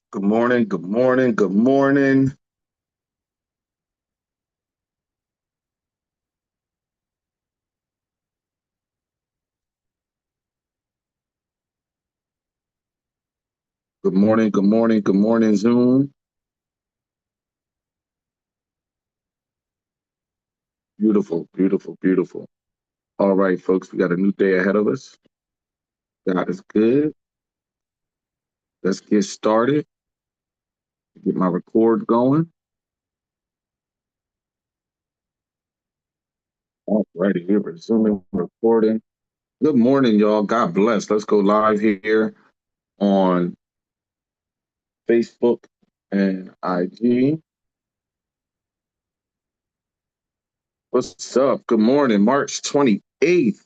Good morning, good morning, good morning. Good morning, good morning, good morning, Zoom. Beautiful, beautiful, beautiful. All right, folks, we got a new day ahead of us. God is good. Let's get started. Get my record going. All righty, we're resuming recording. Good morning, y'all. God bless. Let's go live here on Facebook and IG. What's up? Good morning, March 28th.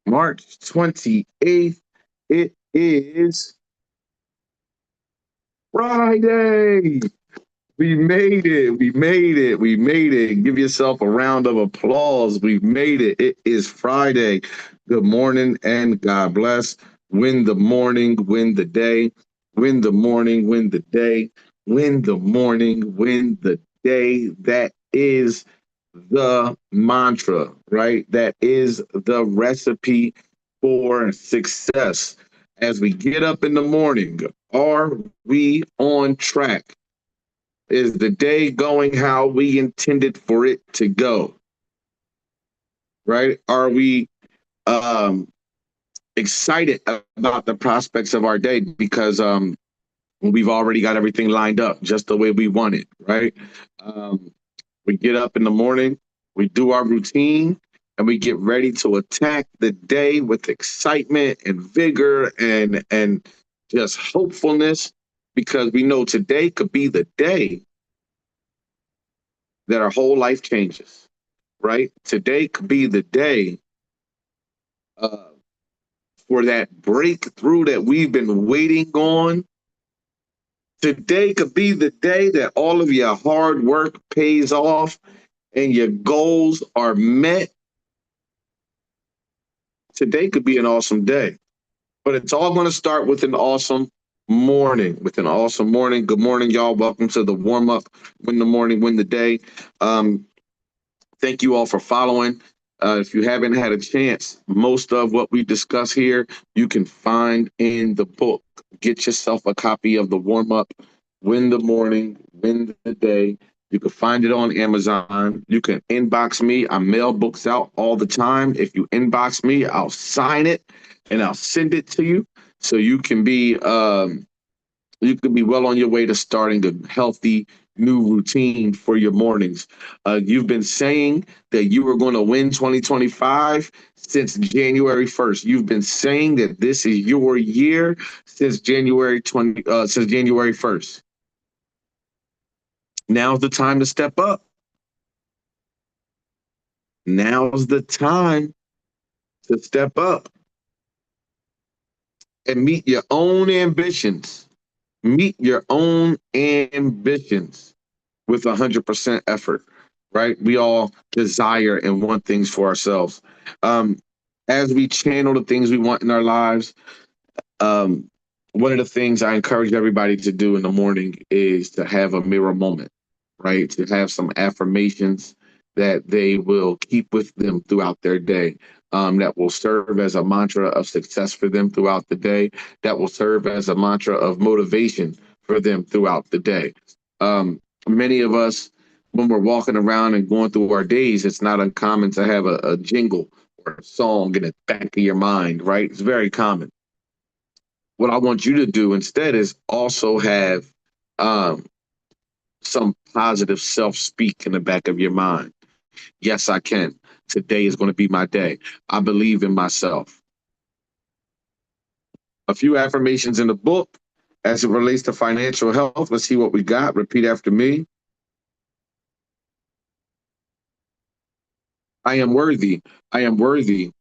March 28th. It is Friday. We made it. We made it. We made it. Give yourself a round of applause. We made it. It is Friday. Good morning and God bless. Win the morning, win the day. Win the morning, win the day. Win the morning, win the day. That is the mantra, right? That is the recipe for success. As we get up in the morning, are we on track? Is the day going how we intended for it to go? Right? Are we um, excited about the prospects of our day because we've already got everything lined up just the way we want it? Right? Um, we get up in the morning, we do our routine, and we get ready to attack the day with excitement and vigor and just hopefulness because we know today could be the day that our whole life changes, right? Today could be the day uh, for that breakthrough that we've been waiting on. Today could be the day that all of your hard work pays off and your goals are met. Today could be an awesome day, but it's all going to start with an awesome morning. With an awesome morning. Good morning, y'all. Welcome to the warm up. Win the morning, win the day. Um, Thank you all for following. If you haven't had a chance, most of what we discuss here you can find in the book. Get yourself a copy of the warm up, Win the Morning, Win the Day. You can find it on Amazon. You can inbox me. I mail books out all the time. If you inbox me, I'll sign it and I'll send it to you so you could be well on your way to starting a healthy new routine for your mornings. You've been saying that you were going to win 2025 since January 1st. You've been saying that this is your year since January 1st. Now's the time to step up. Now's the time to step up and meet your own ambitions. Meet your own ambitions with 100% effort, right? We all desire and want things for ourselves. Um, as we channel the things we want in our lives, um, one of the things I encourage everybody to do in the morning is to have a mirror moment, right? To have some affirmations that they will keep with them throughout their day. That will serve as a mantra of success for them throughout the day. That will serve as a mantra of motivation for them throughout the day. Many of us, when we're walking around and going through our days, it's not uncommon to have a jingle or a song in the back of your mind, right? It's very common. What I want you to do instead is also have um, some positive self speak in the back of your mind. Yes, I can. Today is going to be my day. I believe in myself. A few affirmations in the book as it relates to financial health. Let's see what we got. Repeat after me. I am worthy. I am worthy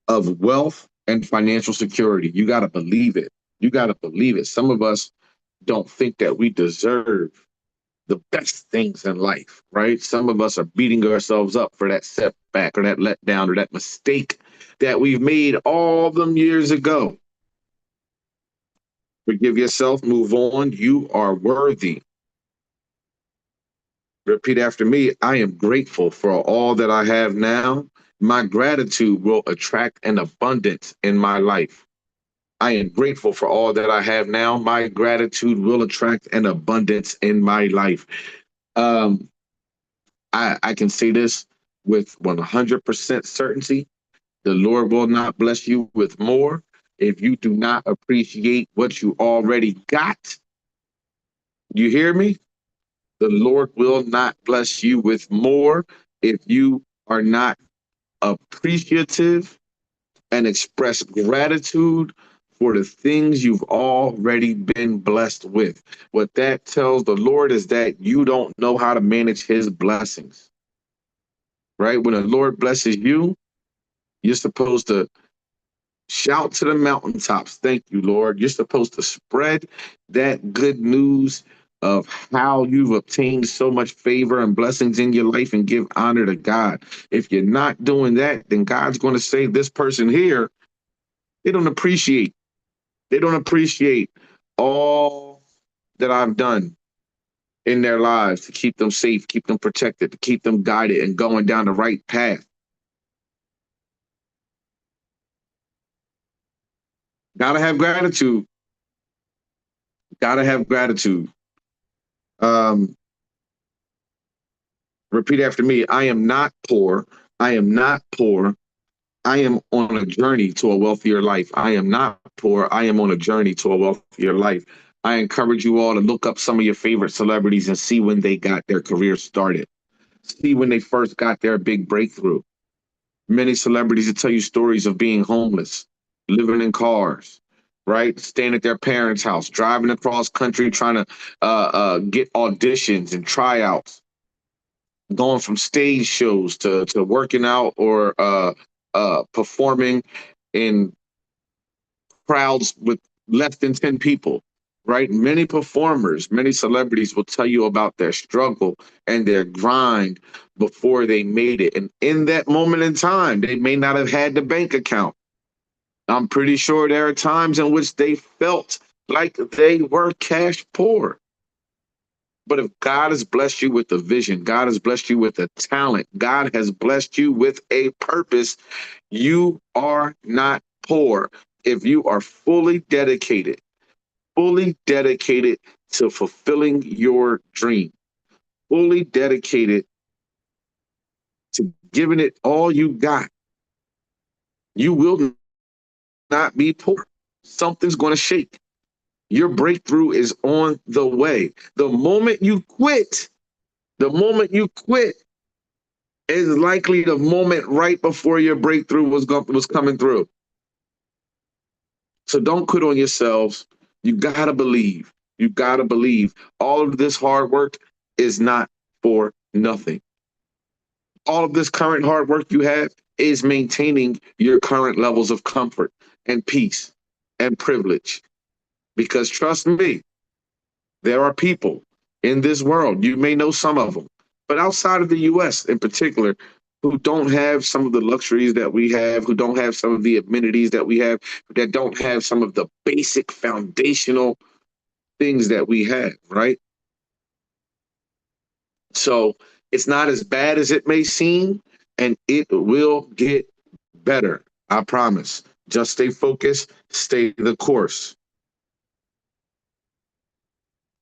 of wealth and financial security. You got to believe it. You got to believe it. Some of us don't think that we deserve the best things in life, right? Some of us are beating ourselves up for that setback or that letdown or that mistake that we've made all them years ago. Forgive yourself, move on. You are worthy. Repeat after me. I am grateful for all that I have now. My gratitude will attract an abundance in my life. I am grateful for all that I have now. My gratitude will attract an abundance in my life. Um, I can say this with 100% certainty. The Lord will not bless you with more if you do not appreciate what you already got. You hear me? The Lord will not bless you with more if you are not appreciative and express gratitude for the things you've already been blessed with. What that tells the Lord is that you don't know how to manage his blessings, right? When the Lord blesses you, you're supposed to shout to the mountaintops, thank you, Lord. You're supposed to spread that good news of how you've obtained so much favor and blessings in your life and give honor to God. If you're not doing that, then God's going to say, this person here, they don't appreciate. They don't appreciate all that I've done in their lives to keep them safe, keep them protected, to keep them guided and going down the right path. Gotta have gratitude. Gotta have gratitude. Um, Repeat after me. I am not poor. I am not poor. I am on a journey to a wealthier life. I am not poor. I am on a journey to a wealthier life. I encourage you all to look up some of your favorite celebrities and see when they got their career started. See when they first got their big breakthrough. Many celebrities will tell you stories of being homeless, living in cars, right? Staying at their parents' house, driving across country trying to get auditions and tryouts, going from stage shows to working out or performing in crowds with less than 10 people, right? Many performers, many celebrities will tell you about their struggle and their grind before they made it. And in that moment in time, they may not have had the bank account. I'm pretty sure there are times in which they felt like they were cash poor. But if God has blessed you with a vision, God has blessed you with a talent, God has blessed you with a purpose, you are not poor. If you are fully dedicated to fulfilling your dream, fully dedicated to giving it all you got, you will not be poor. Something's going to shake. Your breakthrough is on the way. The moment you quit is likely the moment right before your breakthrough was coming through. So don't quit on yourselves. You gotta believe. You gotta believe. All of this hard work is not for nothing. All of this current hard work you have is maintaining your current levels of comfort and peace and privilege. Because trust me, there are people in this world, you may know some of them, but outside of the US in particular, who don't have some of the luxuries that we have, who don't have some of the amenities that we have, that don't have some of the basic foundational things that we have, right? So it's not as bad as it may seem, and it will get better. I promise. Just stay focused, stay the course.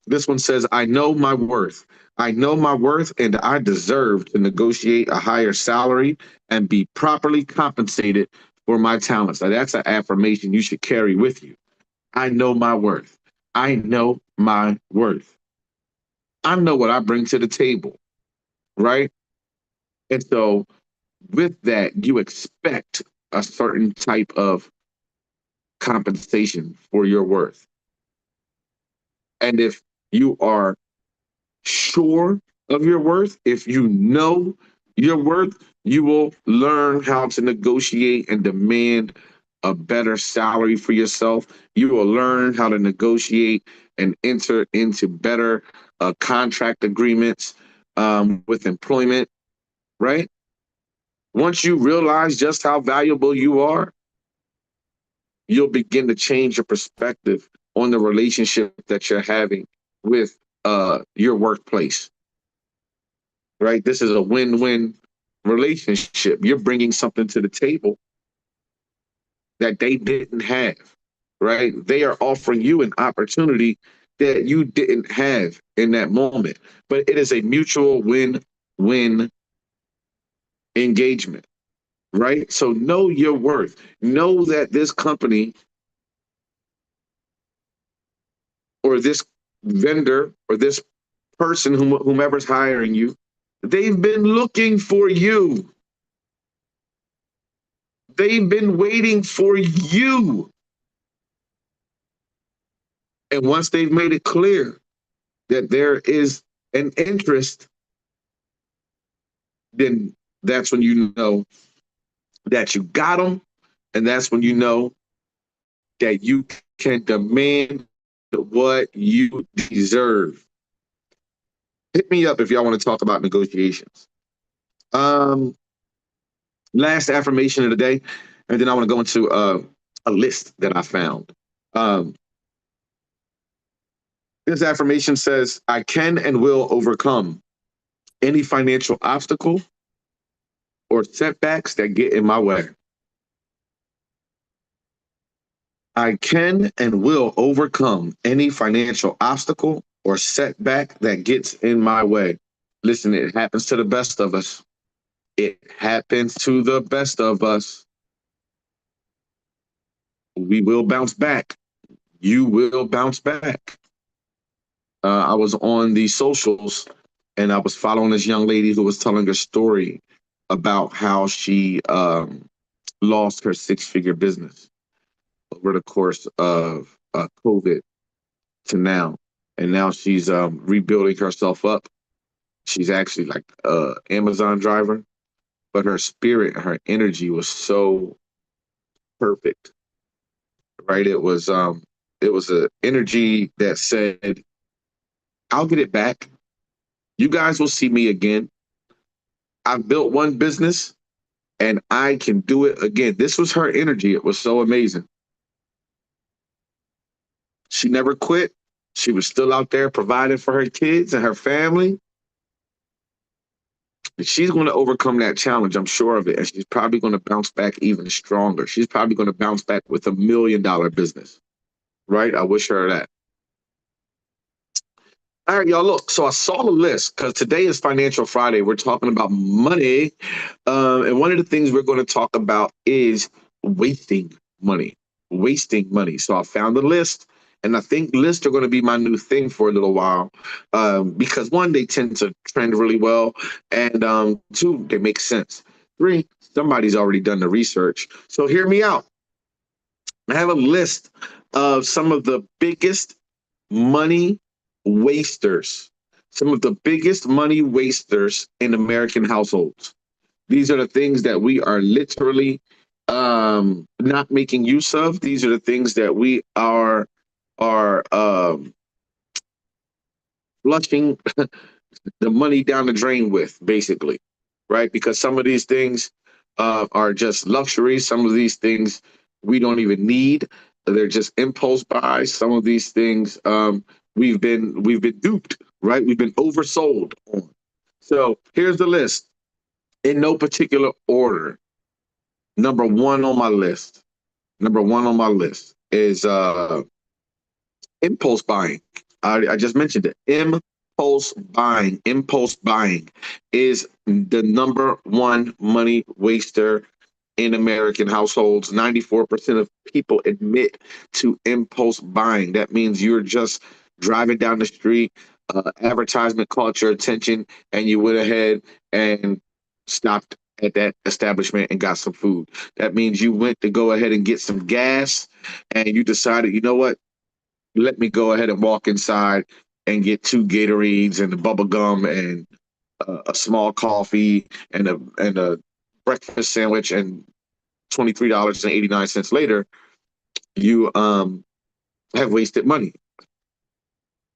This one says, I know my worth. I know my worth, and I deserve to negotiate a higher salary and be properly compensated for my talents. Now, that's an affirmation you should carry with you. I know my worth. I know my worth. I know what I bring to the table, right? And so, with that, you expect a certain type of compensation for your worth. And if you are sure of your worth, if you know your worth, you will learn how to negotiate and demand a better salary for yourself. You will learn how to negotiate and enter into better contract agreements with employment, right? Once you realize just how valuable you are, you'll begin to change your perspective on the relationship that you're having with your workplace, right? This is a win-win relationship. You're bringing something to the table that they didn't have, right? They are offering you an opportunity that you didn't have in that moment. But it is a mutual win-win engagement, right? So know your worth. Know that this company or this vendor or this person, whomever's hiring you, they've been looking for you. They've been waiting for you. And once they've made it clear that there is an interest, then that's when you know that you got them. And that's when you know that you can demand what you deserve. Hit me up if y'all want to talk about negotiations. Last affirmation of the day, and then I want to go into a list that I found. This affirmation says, I can and will overcome any financial obstacle or setbacks that get in my way. I can and will overcome any financial obstacle or setback that gets in my way. Listen, it happens to the best of us. It happens to the best of us. We will bounce back. You will bounce back. I was on the socials and I was following this young lady who was telling her story about how she lost her six-figure business over the course of COVID to now. And now she's rebuilding herself up. She's actually like an Amazon driver, but her spirit, her energy was so perfect, right? It was an energy that said, I'll get it back. You guys will see me again. I've built one business and I can do it again. This was her energy. It was so amazing. She never quit. She was still out there providing for her kids and her family. She's going to overcome that challenge. I'm sure of it. And she's probably going to bounce back even stronger. She's probably going to bounce back with $1 million business, right? I wish her that. All right, y'all, look, so I saw the list because today is Financial Friday. We're talking about money. And one of the things we're going to talk about is wasting money. So I found the list, and I think lists are going to be my new thing for a little while because, one, they tend to trend really well, and two, they make sense. Three, somebody's already done the research. So hear me out. I have a list of some of the biggest money wasters, some of the biggest money wasters in American households. These are the things that we are literally not making use of. These are the things that we are flushing the money down the drain with, basically, right? Because some of these things are just luxuries. Some of these things we don't even need. They're just impulse buys. Some of these things we've been duped, right? We've been oversold on. So here's the list in no particular order. Number one on my list is impulse buying. I just mentioned it. Impulse buying is the number one money waster in American households. 94% of people admit to impulse buying. That means you're just driving down the street, advertisement caught your attention, and you went ahead and stopped at that establishment and got some food. That means you went to go ahead and get some gas, and you decided, you know what? Let me go ahead and walk inside and get 2 Gatorades and a bubble gum and a small coffee and a breakfast sandwich, and $23.89 later, you have wasted money.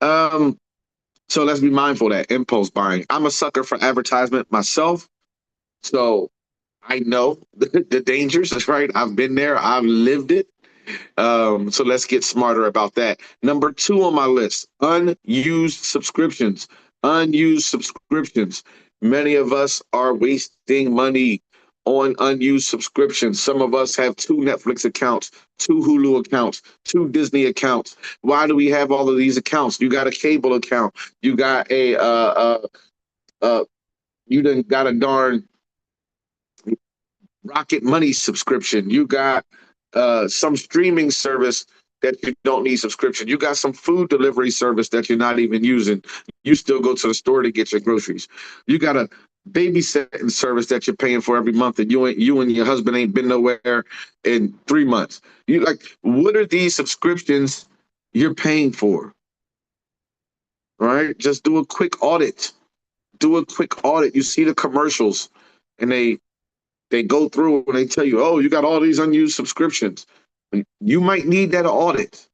So let's be mindful of that impulse buying. I'm a sucker for advertisement myself, so I know the dangers. Right? I've been there. I've lived it. So let's get smarter about that. Number 2 on my list, unused subscriptions. Unused subscriptions. Many of us are wasting money on unused subscriptions. Some of us have 2 Netflix accounts, 2 Hulu accounts, 2 Disney accounts. Why do we have all of these accounts? You got a cable account. You got you done got a darn Rocket Money subscription. You got some streaming service that you don't need subscription. You got some food delivery service that you're not even using. You still go to the store to get your groceries. You got a babysitting service that you're paying for every month, and you and your husband ain't been nowhere in 3 months. You like, what are these subscriptions you're paying for? Right? Just do a quick audit. Do a quick audit. You see the commercials, and they go through and they tell you, oh, you got all these unused subscriptions. You might need that audit,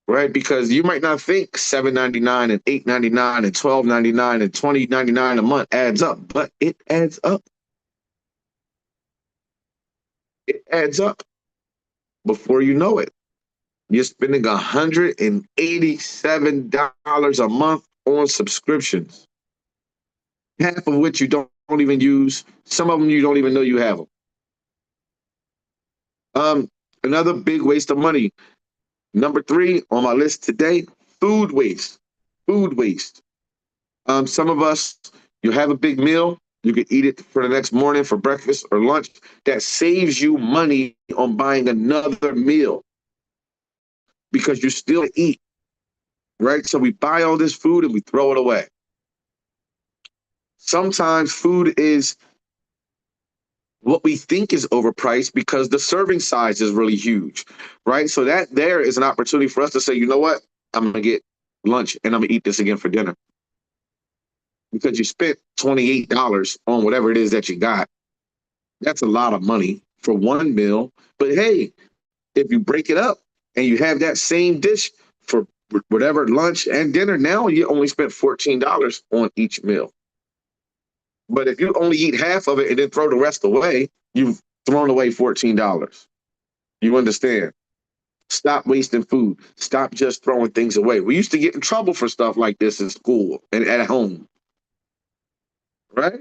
right? Because you might not think $7.99 and $8.99 and $12.99 and $20.99 a month adds up, but it adds up. It adds up. Before you know it, you're spending $187 a month on subscriptions, half of which you don't even use. Some of them you don't even know you have them. Another big waste of money. Number 3 on my list today, food waste. Food waste. Some of us, you have a big meal, you can eat it for the next morning for breakfast or lunch. That saves you money on buying another meal because you still eat, right? So we buy all this food and we throw it away. Sometimes food is what we think is overpriced because the serving size is really huge, right? So that there is an opportunity for us to say, you know what? I'm going to get lunch and I'm going to eat this again for dinner. Because you spent $28 on whatever it is that you got. That's a lot of money for one meal. But hey, if you break it up and you have that same dish for whatever lunch and dinner, now you only spent $14 on each meal. But if you only eat half of it and then throw the rest away, you've thrown away $14. You understand? Stop wasting food. Stop just throwing things away. We used to get in trouble for stuff like this in school and at home, right?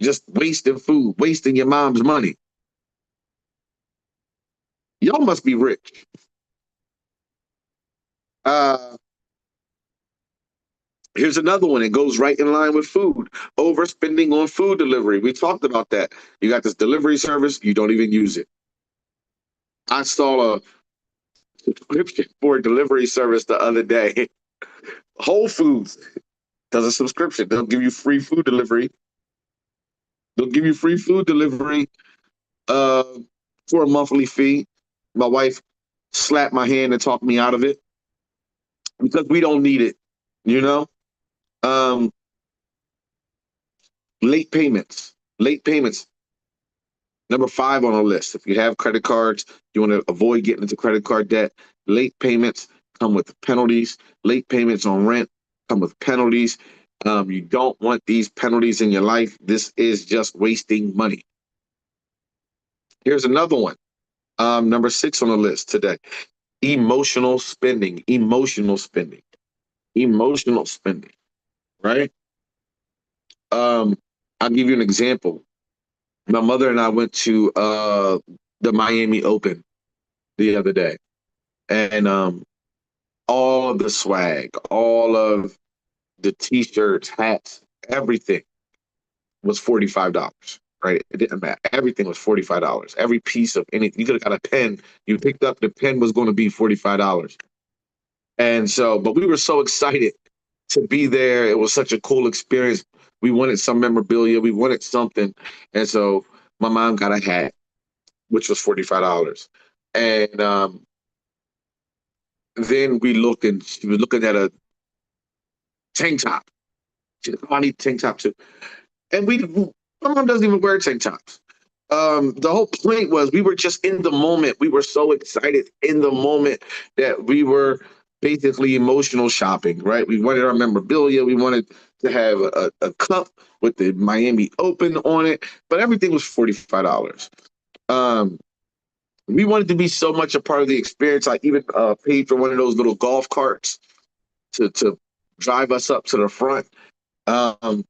Just wasting food, wasting your mom's money. Y'all must be rich. Here's another one. It goes right in line with food. Overspending on food delivery. We talked about that. You got this delivery service, you don't even use it. I saw a subscription for a delivery service the other day. Whole Foods does a subscription. They'll give you free food delivery. They'll give you free food delivery uh, for a monthly fee. My wife slapped my hand and talked me out of it because we don't need it, you know? Um, late payments. Late payments. Number 5 on our list. If you have credit cards, you want to avoid getting into credit card debt. Late payments come with penalties. Late payments on rent come with penalties. You don't want these penalties in your life. This is just wasting money. Here's another one. Number 6 on the list today. Emotional spending. Emotional spending. Emotional spending. Right? I'll give you an example. My mother and I went to the Miami Open the other day, and all of the swag, all of the T-shirts, hats, everything was $45. Right? It didn't matter. Everything was $45. Every piece of anything. You could have got a pen. You picked up the pen was going to be $45. And so, but we were so excited to be there. It was such a cool experience. We wanted some memorabilia. We wanted something. And so my mom got a hat, which was $45. And then we looked and she was looking at a tank top. She said, oh, I need a tank top too. And my mom doesn't even wear tank tops. The whole point was we were just in the moment. We were so excited in the moment that we were basically emotional shopping, right? We wanted our memorabilia. We wanted to have a cup with the Miami Open on it, but everything was $45. We wanted to be so much a part of the experience. I even paid for one of those little golf carts to drive us up to the front. Um,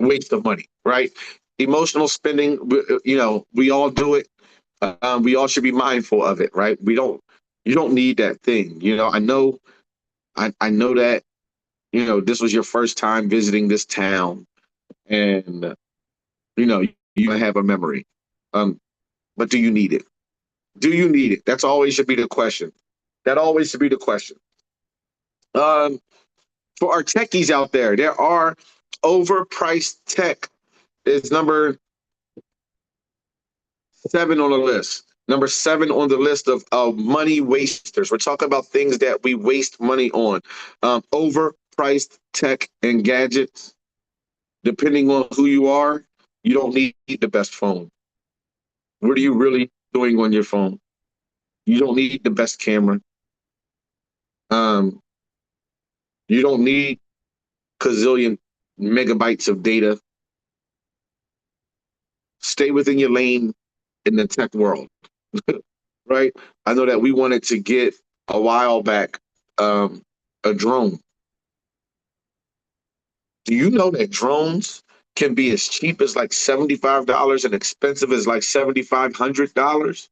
Waste of money, right? Emotional spending, we all do it. We all should be mindful of it, right? You don't need that thing. I know that, this was your first time visiting this town, and, you have a memory. Um, but do you need it? Do you need it? That's always should be the question. That always should be the question. Um, for our techies out there are overpriced tech is number 7 on the list. Number 7 on the list of money wasters. We're talking about things that we waste money on. Overpriced tech and gadgets. Depending on who you are, you don't need the best phone. What are you really doing on your phone? You don't need the best camera. Um, you don't need gazillion megabytes of data. Stay within your lane in the tech world, right? I know that we wanted to get a while back a drone. Do you know that drones can be as cheap as like $75 and expensive as like $7,500?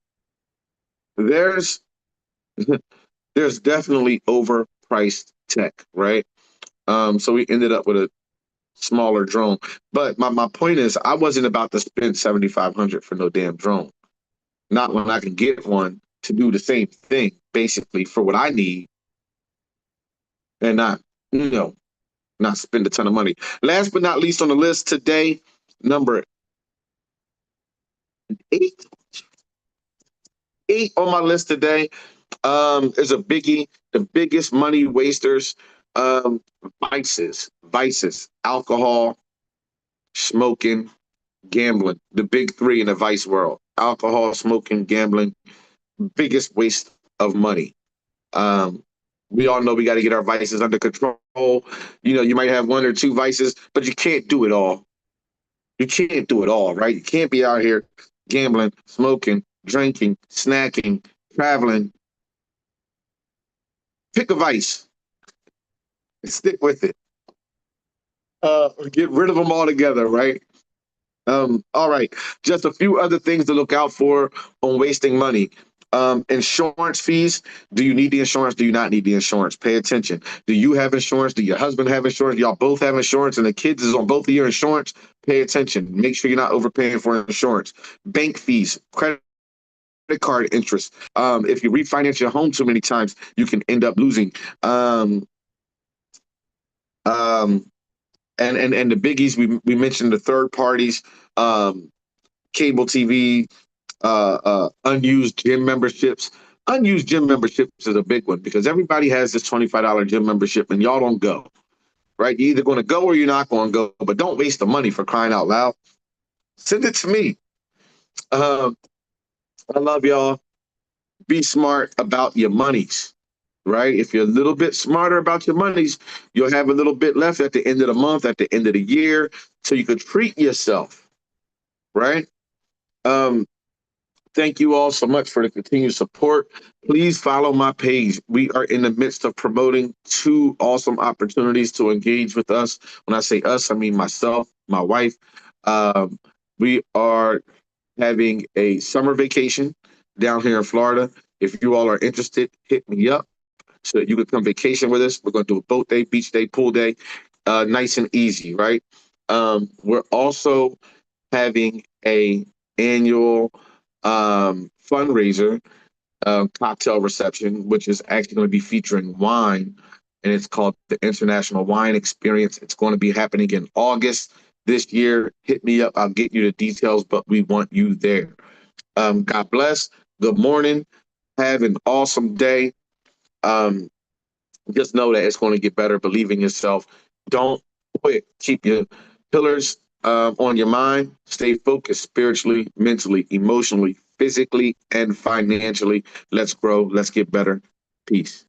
There's there's definitely overpriced tech, right? So we ended up with a smaller drone. But my point is, I wasn't about to spend 7,500 for no damn drone. Not when I can get one to do the same thing, basically for what I need, and you know, not spend a ton of money. Last but not least on the list today, number 8, 8 on my list today, is a biggie. The biggest money wasters, um, vices, alcohol, smoking, gambling. The big 3 in the vice world: alcohol, smoking, gambling. Biggest waste of money. Um, we all know we got to get our vices under control. You might have 1 or 2 vices, but you can't do it all. You can't do it all, right? You can't be out here gambling, smoking, drinking, snacking, traveling. Pick a vice and stick with it. Get rid of them all together, right? All right. Just a few other things to look out for on wasting money. Insurance fees. Do you need the insurance? Do you not need the insurance? Pay attention. Do you have insurance? Do your husband have insurance? Y'all both have insurance and the kids is on both of your insurance? Pay attention. Make sure you're not overpaying for insurance. Bank fees, credit card interest. If you refinance your home too many times, you can end up losing. Um, um, and the biggies, we mentioned the third parties, um, cable TV, unused gym memberships. Unused gym memberships is a big one because everybody has this $25 gym membership and y'all don't go, right? You're either going to go or you're not going to go, but don't waste the money, for crying out loud. Send it to me. Um, I love y'all. Be smart about your monies, right? If you're a little bit smarter about your monies, you'll have a little bit left at the end of the month, at the end of the year, so you could treat yourself, right? Um, Thank you all so much for the continued support. Please follow my page. We are in the midst of promoting 2 awesome opportunities to engage with us. When I say us, I mean myself, my wife. Um, we are having a summer vacation down here in Florida. If you all are interested, hit me up so that you can come vacation with us. We're going to do a boat day, beach day, pool day, nice and easy, right? We're also having a annual fundraiser, cocktail reception, which is actually going to be featuring wine, and it's called the International Wine Experience. It's going to be happening in August this year. Hit me up. I'll get you the details, but we want you there. God bless. Good morning. Have an awesome day. Um, just know that it's going to get better. Believe in yourself. Don't quit. Keep your pillars on your mind. Stay focused spiritually, mentally, emotionally, physically, and financially. Let's grow. Let's get better. Peace.